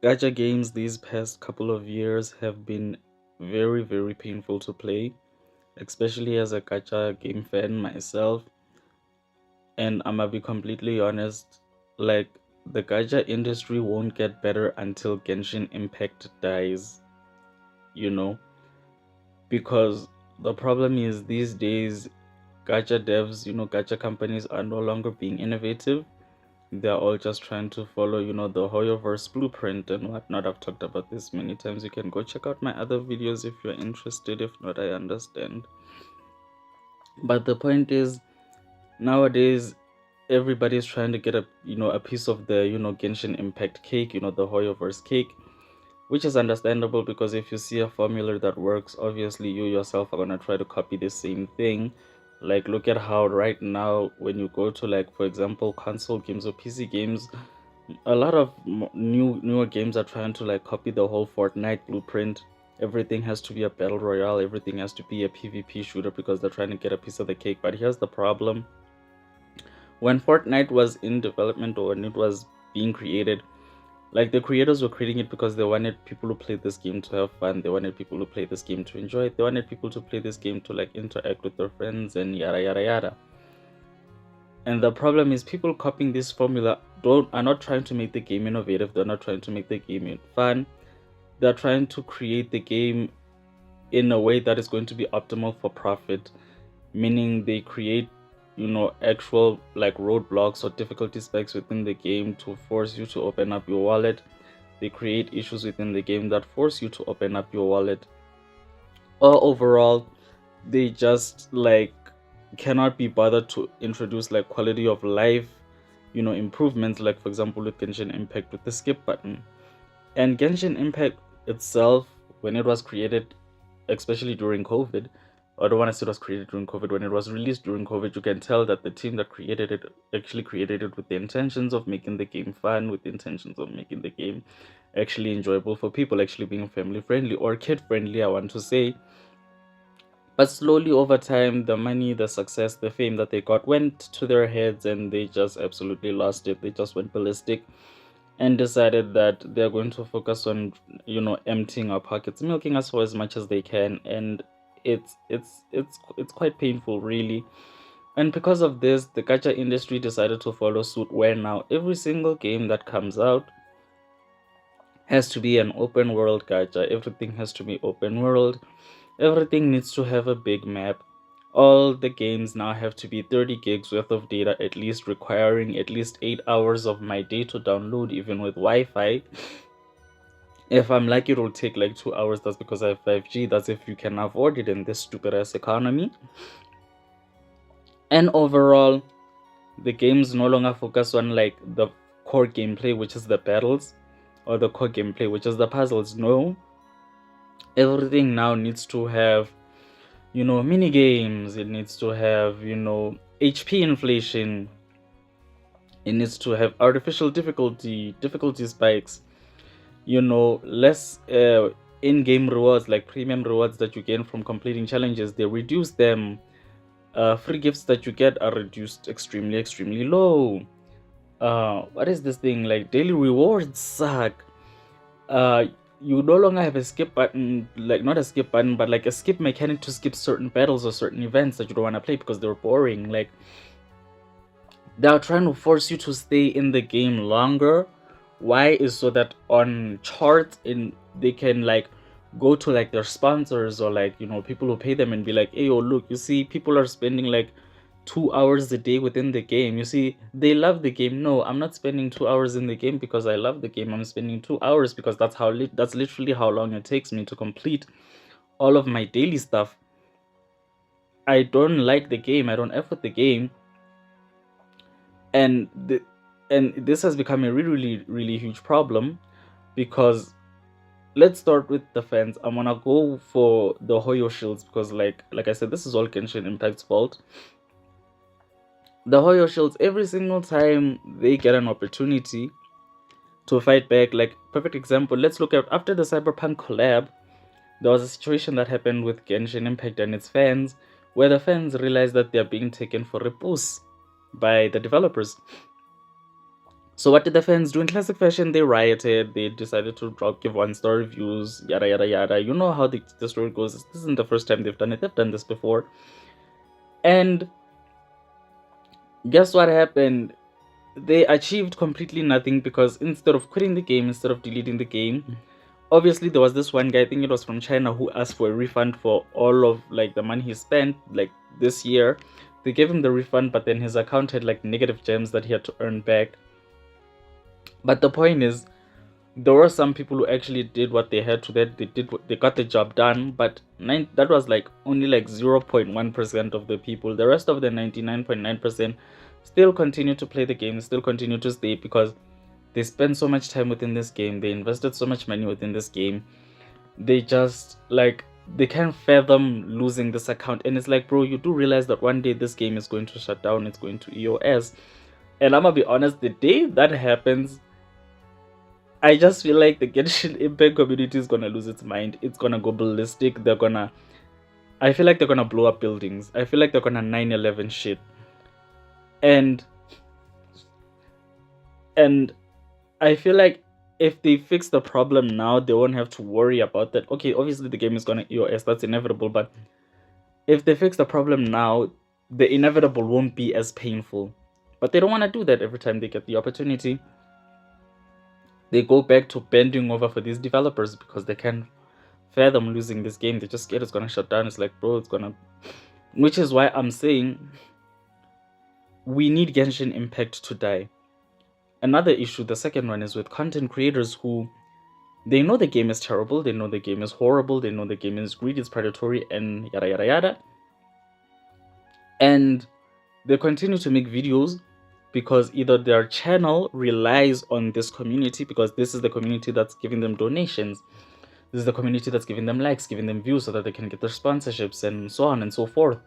Gacha games these past couple of years have been very, very painful to play, especially as a gacha game fan myself. And I'm gonna be completely honest, like the gacha industry won't get better until Genshin Impact dies, you know? Because the problem is these days, gacha devs, gacha companies are no longer being innovative. They're all just trying to follow, the Hoyoverse blueprint and whatnot. I've talked about this many times. You can go check out my other videos if you're interested. If not, I understand. But the point is, nowadays, everybody's trying to get a piece of the, Genshin Impact cake, the Hoyoverse cake, which is understandable because if you see a formula that works, obviously you yourself are gonna try to copy the same thing. Like, look at how right now, when you go to, like, for example, console games or PC games, a lot of newer games are trying to like copy the whole Fortnite blueprint. Everything has to be a battle royale, everything has to be a PvP shooter because they're trying to get a piece of the cake. But here's the problem: when Fortnite was in development or when it was being created, like the creators were creating it because they wanted people to play this game to have fun, they wanted people to play this game to enjoy it, they wanted people to play this game to like interact with their friends and yada yada yada. And the problem is people copying this formula are not trying to make the game innovative, they're not trying to make the game fun. They're trying to create the game in a way that is going to be optimal for profit, meaning they create, actual like roadblocks or difficulty spikes within the game to force you to open up your wallet. They create issues within the game that force you to open up your wallet. Or overall, they just like cannot be bothered to introduce like quality of life, improvements, like for example with Genshin Impact with the skip button. And Genshin Impact itself, when it was created, especially during COVID, I don't want to say it was created during COVID, when it was released during COVID, you can tell that the team that created it actually created it with the intentions of making the game fun, with the intentions of making the game actually enjoyable for people, actually being family friendly or kid friendly, I want to say. But slowly over time, the money, the success, the fame that they got went to their heads and they just absolutely lost it. They just went ballistic and decided that they're going to focus on, emptying our pockets, milking us for as much as they can. And it's quite painful, really. And because of this, the gacha industry decided to follow suit, where now every single game that comes out has to be an open world gacha. Everything has to be open world. Everything needs to have a big map. All the games now have to be 30 gigs worth of data at least, requiring at least 8 hours of my day to download, even with Wi-Fi. If I'm lucky, it will take like 2 hours. That's because I have 5G. That's if you can afford it in this stupid ass economy. And overall, the games no longer focus on like the core gameplay, which is the battles, or the core gameplay, which is the puzzles. No, everything now needs to have, mini games. It needs to have, HP inflation. It needs to have artificial difficulty spikes, less in-game rewards, like premium rewards that you gain from completing challenges. They reduce them. Free gifts that you get are reduced extremely low. What is this thing, like daily rewards suck. uh you no longer have a skip button, like not a skip button, but like a skip mechanic to skip certain battles or certain events that you don't want to play because they're boring. Like, they are trying to force you to stay in the game longer. Why? Is so that on charts in they can like go to like their sponsors or like, people who pay them and be like, hey, oh look, you see people are spending like 2 hours a day within the game. You see, they love the game. No, I'm not spending 2 hours in the game because I love the game. I'm spending 2 hours because that's literally how long it takes me to complete all of my daily stuff. I don't like the game. I don't F with the game. And this has become a really huge problem because, let's start with the fans. I'm gonna go for the Hoyo shields because like I said, this is all Genshin Impact's fault. The Hoyo shields, every single time they get an opportunity to fight back, like perfect example, let's look at after the Cyberpunk collab, there was a situation that happened with Genshin Impact and its fans where the fans realized that they're being taken for a puss by the developers. So what did the fans do? In classic fashion, they rioted. They decided to give 1-star reviews, yada yada yada. You know how the story goes. This isn't the first time they've done it. They've done this before. And guess what happened? They achieved completely nothing, because instead of quitting the game, instead of deleting the game, obviously there was this one guy, I think it was from China, who asked for a refund for all of like the money he spent like this year. They gave him the refund, but then his account had like negative gems that he had to earn back. But the point is, there were some people who actually did what they had to. They got the job done, but that was like only like 0.1% of the people. The rest of the 99.9% still continue to play the game, still continue to stay, because they spend so much time within this game, they invested so much money within this game. They just like, they can't fathom losing this account. And it's like, bro, you do realize that one day this game is going to shut down, it's going to EOS. And I'm gonna be honest, the day that happens, I just feel like the Genshin Impact community is gonna lose its mind. It's gonna go ballistic. I feel like they're gonna blow up buildings. I feel like they're gonna 9/11 shit. And I feel like if they fix the problem now, they won't have to worry about that. Okay, obviously the game is gonna EOS, that's inevitable, but if they fix the problem now, the inevitable won't be as painful. But they don't want to do that every time they get the opportunity. They go back to bending over for these developers because they can't fathom losing this game. They just scared it's gonna shut down. It's like, bro, it's gonna... Which is why I'm saying we need Genshin Impact to die. Another issue, the second one, is with content creators who, they know the game is terrible, they know the game is horrible, they know the game is greedy, it's predatory, and yada yada yada. And they continue to make videos because either their channel relies on this community, because this is the community that's giving them donations, this is the community that's giving them likes, giving them views so that they can get their sponsorships and so on and so forth.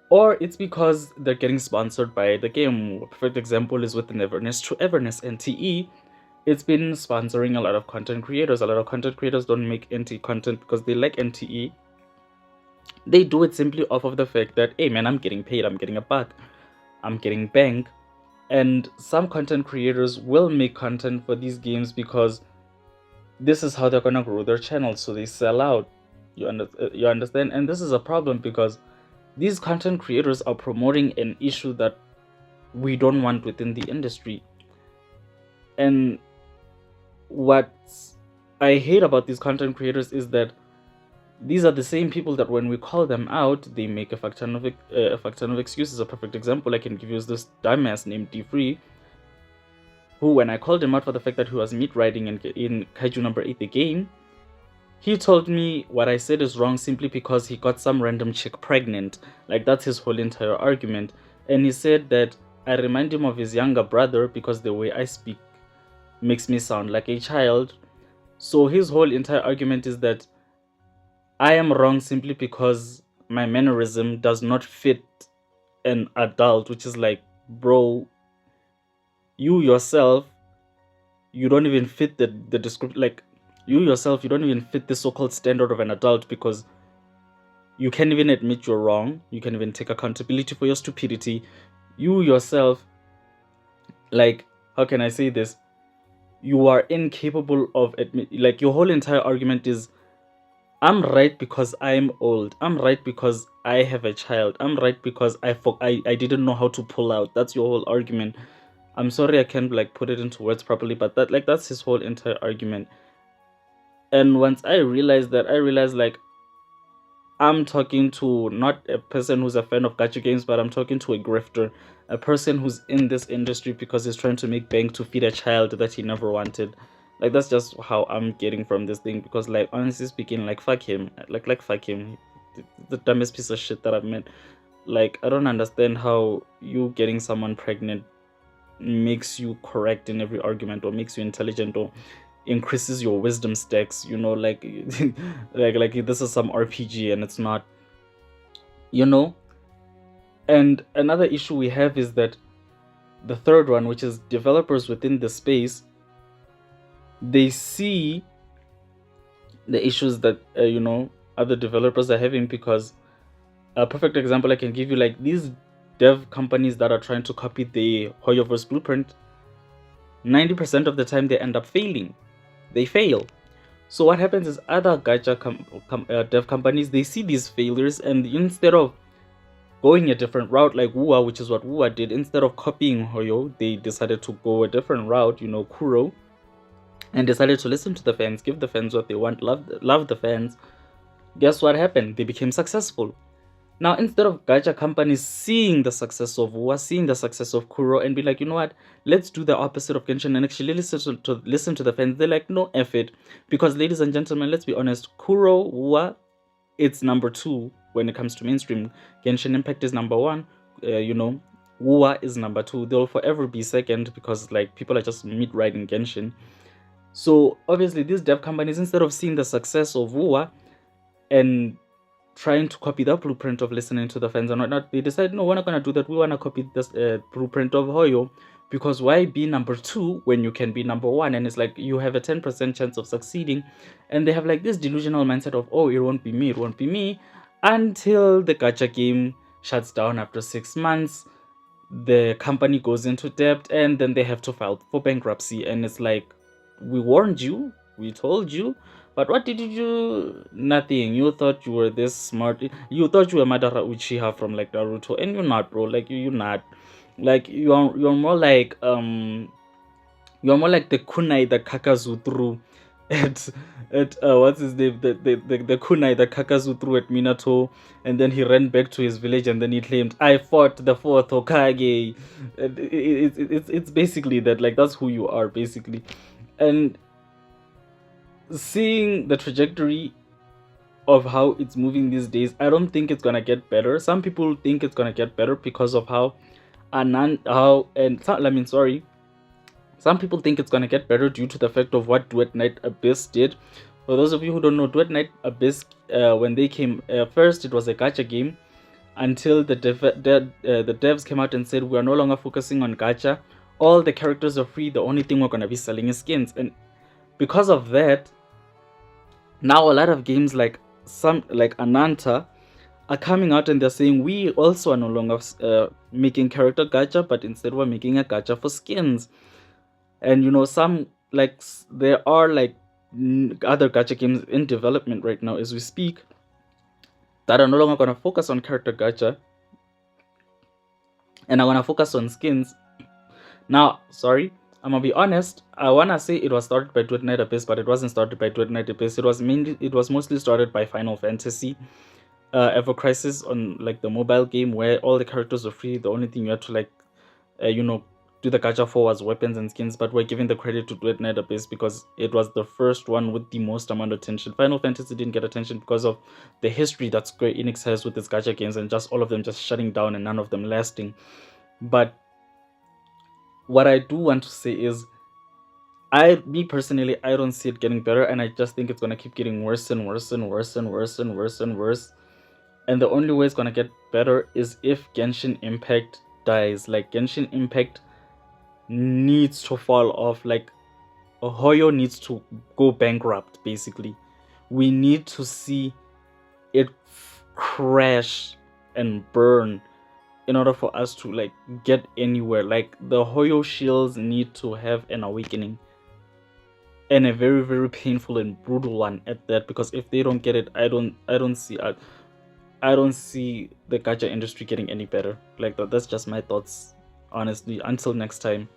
Or it's because they're getting sponsored by the game. A perfect example is with the Neverness to Everness NTE. It's been sponsoring a lot of content creators. A lot of content creators don't make NTE content because they like NTE. They do it simply off of the fact that, hey man, I'm getting paid, I'm getting a buck, I'm getting bank. And some content creators will make content for these games because this is how they're gonna grow their channels, so they sell out. You understand? And this is a problem because these content creators are promoting an issue that we don't want within the industry. And what I hate about these content creators is that these are the same people that when we call them out, they make a fuck ton of excuses. A perfect example I can give you is this dumbass named D-Free, who, when I called him out for the fact that he was meat riding in Kaiju number 8 the game, he told me what I said is wrong simply because he got some random chick pregnant. Like, that's his whole entire argument. And he said that I remind him of his younger brother because the way I speak makes me sound like a child. So his whole entire argument is that I am wrong simply because my mannerism does not fit an adult, which is like, bro, you yourself, you don't even fit the description. Like, you yourself, you don't even fit the so-called standard of an adult, because you can't even admit you're wrong. You can't even take accountability for your stupidity. You yourself, like, how can I say this? You are incapable of like, your whole entire argument is, I'm right because I'm old. I'm right because I have a child. I'm right because I didn't know how to pull out. That's your whole argument. I'm sorry I can't like put it into words properly, but that's his whole entire argument. And once I realized that, I realized like, I'm talking to not a person who's a fan of gacha games, but I'm talking to a grifter, a person who's in this industry because he's trying to make bank to feed a child that he never wanted. Like, that's just how I'm getting from this thing, because like, honestly speaking, like, fuck him. Like fuck him. The dumbest piece of shit that I've met. Like, I don't understand how you getting someone pregnant makes you correct in every argument, or makes you intelligent, or increases your wisdom stacks, you know, like like this is some RPG and it's not, you know. And another issue we have is that the third one, which is developers within the space, they see the issues that you know, other developers are having. Because a perfect example I can give you, like, these dev companies that are trying to copy the Hoyoverse blueprint, 90% of the time they end up failing. They fail. So what happens is other gacha dev companies, they see these failures, and instead of going a different route like Wua, which is what Wua did, instead of copying Hoyo, they decided to go a different route, Kuro, and decided to listen to the fans, give the fans what they want, love the fans. Guess what happened? They became successful. Now, instead of gacha companies seeing the success of Wua, seeing the success of Kuro, and be like, you know what, let's do the opposite of Genshin and actually listen to the fans. They're like, no, F it, because ladies and gentlemen, let's be honest, Kuro, Wua, it's number 2 when it comes to mainstream. Genshin Impact is number 1. Wua is number 2. They'll forever be second because like people are just mid-riding Genshin. So obviously, these dev companies, instead of seeing the success of Wua and trying to copy the blueprint of listening to the fans and whatnot, they decide, no, we're not going to do that. We want to copy this blueprint of Hoyo, because why be number 2 when you can be number 1? And it's like you have a 10% chance of succeeding. And they have like this delusional mindset of, oh, it won't be me, until the gacha game shuts down after 6 months. The company goes into debt, and then they have to file for bankruptcy. And it's like, we warned you, we told you, but what did you do? Nothing. You thought you were this smart. You thought you were Madara Uchiha from like Naruto, and you're not, bro. Like you're not. Like you're more like you're more like the kunai that Kakazu threw at what's his name, the kunai that Kakazu threw at Minato, and then he ran back to his village, and then he claimed, I fought the 4th Hokage. It's basically that. Like that's who you are basically. And seeing the trajectory of how it's moving these days, I don't think it's gonna get better. Some people think it's gonna get better because of some people think it's gonna get better due to the fact of what Duet Night Abyss did. For those of you who don't know, Duet Night Abyss, when they came first, it was a gacha game until the devs came out and said, we are no longer focusing on gacha. All the characters are free. The only thing we're gonna be selling is skins. And because of that, now a lot of games like Ananta are coming out and they're saying, we also are no longer making character gacha, but instead we're making a gacha for skins. And there are like other gacha games in development right now as we speak that are no longer going to focus on character gacha and are going to focus on skins. Now, sorry, I'm gonna be honest, I wanna say it was started by Duet Night Abyss, but it wasn't started by Duet Night Abyss. It was mostly started by Final Fantasy Ever Crisis, on like the mobile game, where all the characters were free. The only thing you had to do the gacha for was weapons and skins. But we're giving the credit to Duet Night Abyss because it was the first one with the most amount of attention. Final Fantasy didn't get attention because of the history that Square Enix has with its gacha games, and just all of them just shutting down and none of them lasting. But what I do want to say is, me personally, I don't see it getting better, and I just think it's gonna keep getting worse and worse and worse and worse and worse and worse. And the only way it's gonna get better is if Genshin Impact dies. Like Genshin Impact needs to fall off. Like Hoyo needs to go bankrupt. Basically, we need to see it crash and burn in order for us to like get anywhere. Like the Hoyo shields need to have an awakening, and a very, very painful and brutal one at that, because if they don't get it, I don't see the gacha industry getting any better. Like that's just my thoughts, honestly. Until next time.